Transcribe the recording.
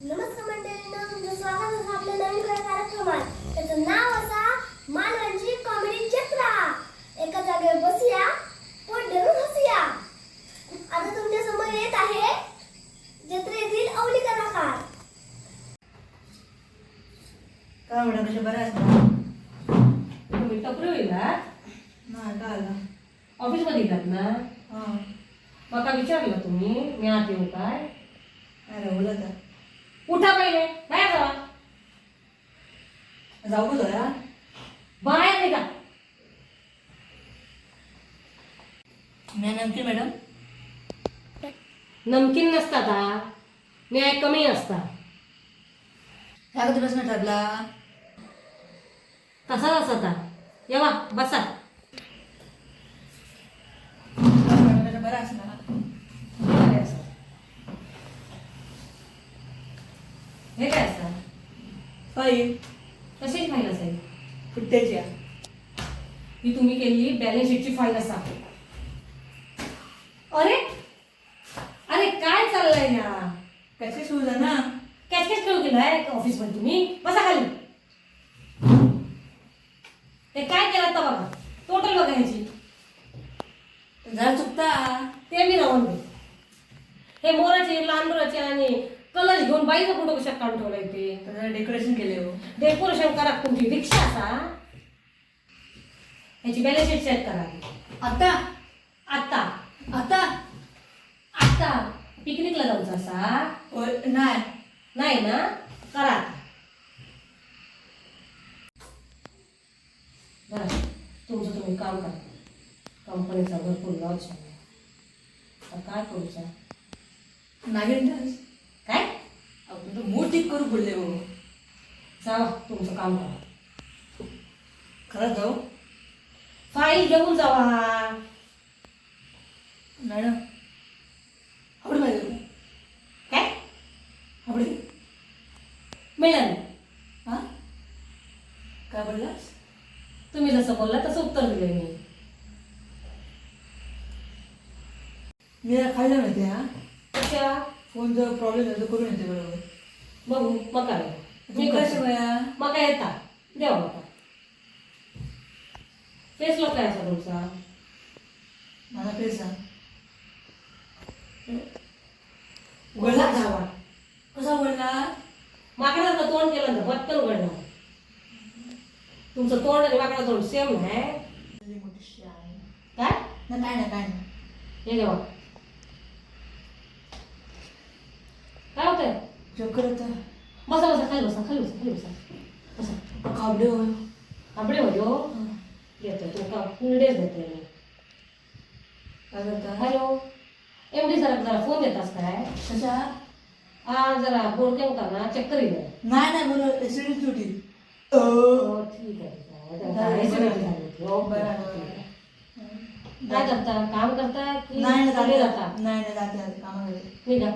नमस्कार मंडळींनो, तुमचं स्वागत आहे आपल्या नवीन कार्यक्रमात. त्याचं नाव असा मालवणची कॉमेडी जत्रा. एका जागेवर बसूया, पोट धरून हसूया. आता तुमच्या समोर येत आहे जत्रेतील अवली कलाकार. काय म्हणा कशा बऱ्या असतात? तुम्ही टपरी होईला नाही काय आला? ऑफिसमध्ये येतात ना? हां मका विचारलं तुम्ही मी आत येऊ काय? काय रे बोलत आहे? उठा पहिले बाहेर जावा. जाऊ का जरा? बाहेर निघा. मी नेमकी मॅडम नमकीन नसतात हा, न्याय कमी असता. ह्या कधी बसणं ठरला? तसाच असता. येवा बसा. काय म्हणा कशा बऱ्या असणार? बरे असता. हे काय असतं? काही कशाची फाईल असेल? कुठ्याच्या ही तुम्ही केलेली बॅलन्स शीटची फाईल असा. अरे अरे काय चाललंय या? कशी शूज आहे ना? कॅच कॅच खेळू केलाय ऑफिसमध्ये तुम्ही? बसा खाली. ते काय केलं आता बघा, टोटल बघा ह्याची. जरा चुकता. ते मी राहून दे. हे मोराचे लहान मोराचे आणि कलश घेऊन बाईचा फोटो कशात काढून ठेवलाय ते. जरा डेकोरेशन केले हो. डेकोरेशन करा. तुमची रिक्षा असा ह्याची बॅलन्स शीट चेक करा. आता आता आता आता पिकनिकला जाऊचा असा होय नाही. नाही ना? करा. बरं तुमचं तुम्ही काम करा. कंपनीचा भरपूर लॉस आहे. आता काय करूचा? नागिन डान्स काय? आपण तर मूड ठीक करू बोलले हो. जावा तुमचं काम करा. खरंच जाऊ? फाईल घेऊन जावा. मॅडम आवड पाहिजे काय? आवडी मिळालं. हां काय बोललास? तुम्ही जसं बोलला तसं उत्तर दिलं मी. मी जरा खायला माहिती हा. कशा? फोन जर प्रॉब्लेम झाला तर करून येते बरोबर. बघू मग काय मी मी कसं कसं बया? मग काय येता देवा बाबा. फेस लॉक काय असा तुमचा? माझा पेस सांग. उघडला जावा. कसा बोलला? माकडाचं तोंड केलं तर पटकन उघडणार. तुमचं तोंड आणि माकडा तोंड सेम आहे. मोठी शान. काय? नाही काय नाही काय नाही. हे देवा काय होतंय? चक्कर येतं. बसा बसा खाली बसा खाली बसा खाली बसा बसा. काबडे हो. आपडे हो येतोय तुमका फुल डेज देते मी. काय करता? हॅलो एम डी जरा फोन देतास काय? कशा? हा जरा बोलते होता ना चक्कर येईल. नाही नाही बोल ऍसिडिटी तुटी. हो ठीक आहे ठीक आहे. हो, बरं. काय करता? काम करता की नाही चालले नाही जाता? जाते कामाकडे. निघा.